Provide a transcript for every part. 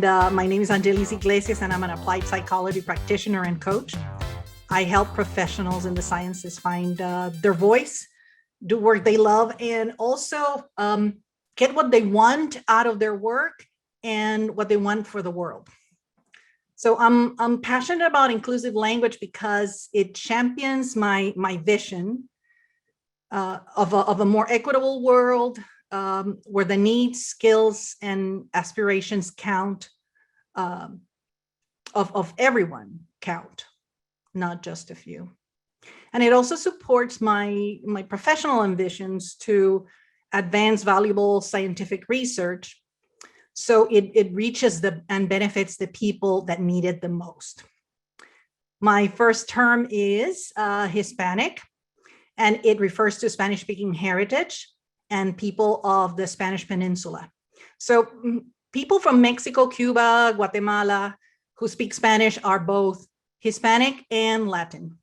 And my name is Angelis Iglesias, and I'm an applied psychology practitioner and coach. I help professionals in the sciences find their voice, do work they love, and also get what they want out of their work and what they want for the world. So I'm passionate about inclusive language because it champions my vision of a more equitable world, where the needs, skills, and aspirations count, of everyone count, not just a few. And it also supports my professional ambitions to advance valuable scientific research, so it reaches and benefits the people that need it the most. My first term is Hispanic, and it refers to Spanish-speaking heritage and people of the Spanish Peninsula. So people from Mexico, Cuba, Guatemala who speak Spanish are both Hispanic and Latin.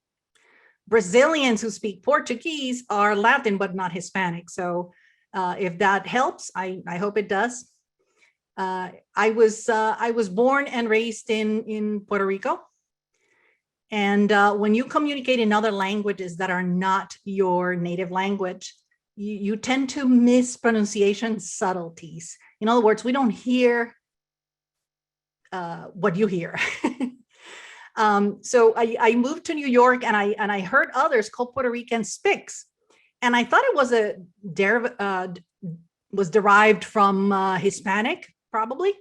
Brazilians who speak Portuguese are Latin but not Hispanic. So if that helps, I hope it does. I was born and raised in Puerto Rico. And when you communicate in other languages that are not your native language, you tend to miss pronunciation subtleties. In other words, we don't hear what you hear. So I moved to New York, and I heard others call Puerto Rican spics, and I thought it was derived from Hispanic, probably.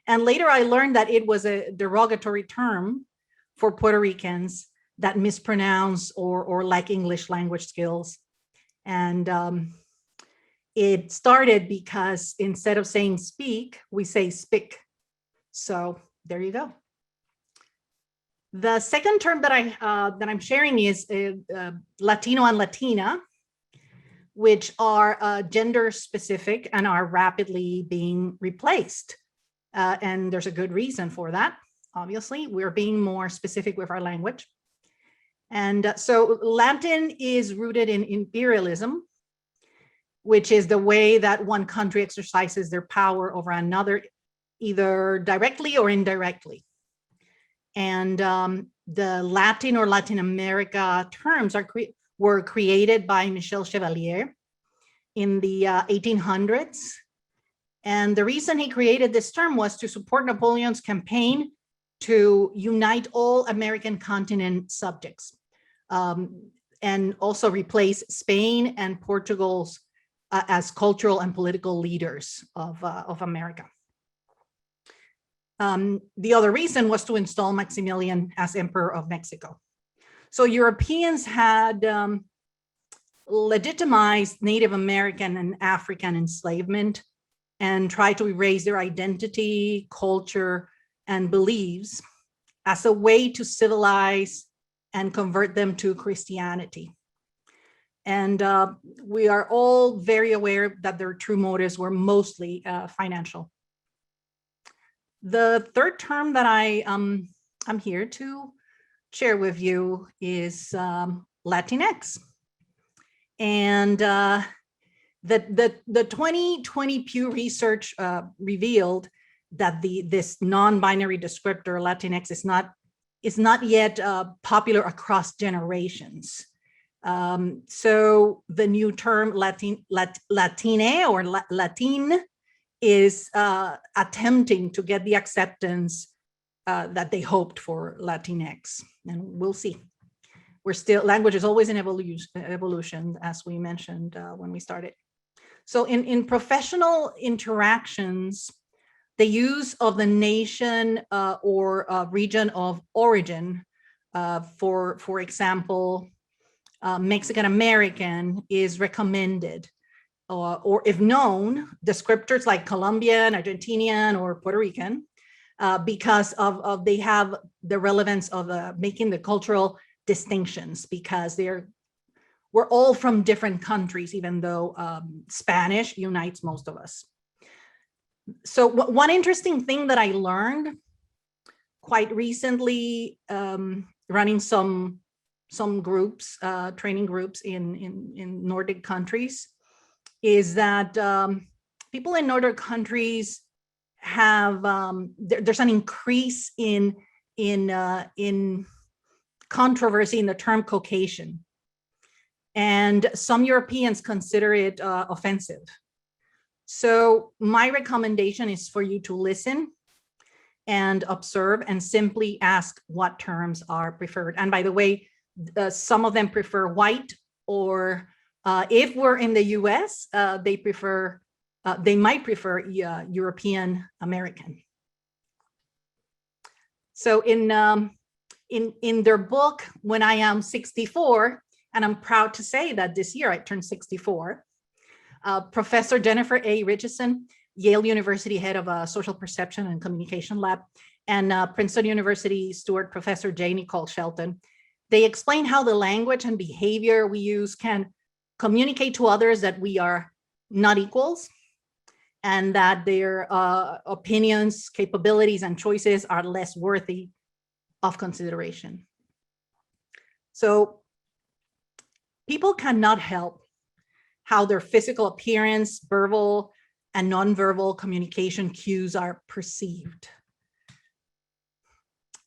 And later I learned that it was a derogatory term for Puerto Ricans that mispronounce or lack English language skills. And it started because instead of saying speak, we say spick. So there you go. The second term that I'm sharing is Latino and Latina, which are gender specific and are rapidly being replaced. And there's a good reason for that. Obviously, we're being more specific with our language. And so Latin is rooted in imperialism, which is the way that one country exercises their power over another, either directly or indirectly. And the Latin or Latin America terms were created by Michel Chevalier in the 1800s. And the reason he created this term was to support Napoleon's campaign to unite all American continent subjects, and also replace Spain and Portugal's as cultural and political leaders of America. The other reason was to install Maximilian as Emperor of Mexico. So Europeans had legitimized Native American and African enslavement and tried to erase their identity, culture, and beliefs as a way to civilize and convert them to Christianity. And we are all very aware that their true motives were mostly financial. The third term that I'm here to share with you is Latinx. And the 2020 Pew Research revealed that this non-binary descriptor Latinx is not yet popular across generations. So the new term Latine or Latin is attempting to get the acceptance that they hoped for Latinx, and we'll see. Language is always in evolution, as we mentioned when we started. So in professional interactions, the use of the nation or region of origin, for example, Mexican American is recommended, or if known, descriptors like Colombian, Argentinian, or Puerto Rican, because of they have the relevance of making the cultural distinctions, because we're all from different countries, even though Spanish unites most of us. So one interesting thing that I learned quite recently, running some groups, training groups in Nordic countries, is that people in Nordic countries have there's an increase in controversy in the term Caucasian, and some Europeans consider it offensive. So my recommendation is for you to listen and observe and simply ask what terms are preferred. And by the way, some of them prefer white, or if we're in the US, they might prefer European American. So in their book, When I Am 64, and I'm proud to say that this year I turned 64, Professor Jennifer A. Richardson, Yale University head of a social perception and communication lab, and Princeton University Stewart Professor J. Nicole Shelton, they explain how the language and behavior we use can communicate to others that we are not equals, and that their opinions, capabilities, and choices are less worthy of consideration. So people cannot help how their physical appearance, verbal and nonverbal communication cues are perceived.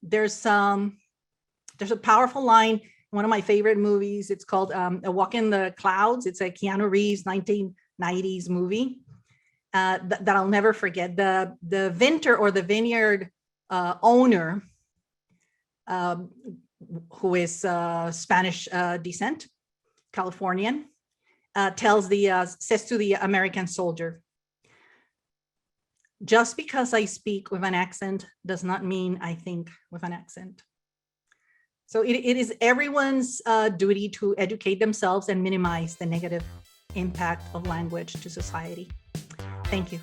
There's a powerful line, one of my favorite movies. It's called A Walk in the Clouds. It's a Keanu Reeves 1990s movie that I'll never forget. The vinter or the vineyard owner, who is Spanish descent, Californian, says to the American soldier, "Just because I speak with an accent does not mean I think with an accent." So it is everyone's duty to educate themselves and minimize the negative impact of language to society. Thank you.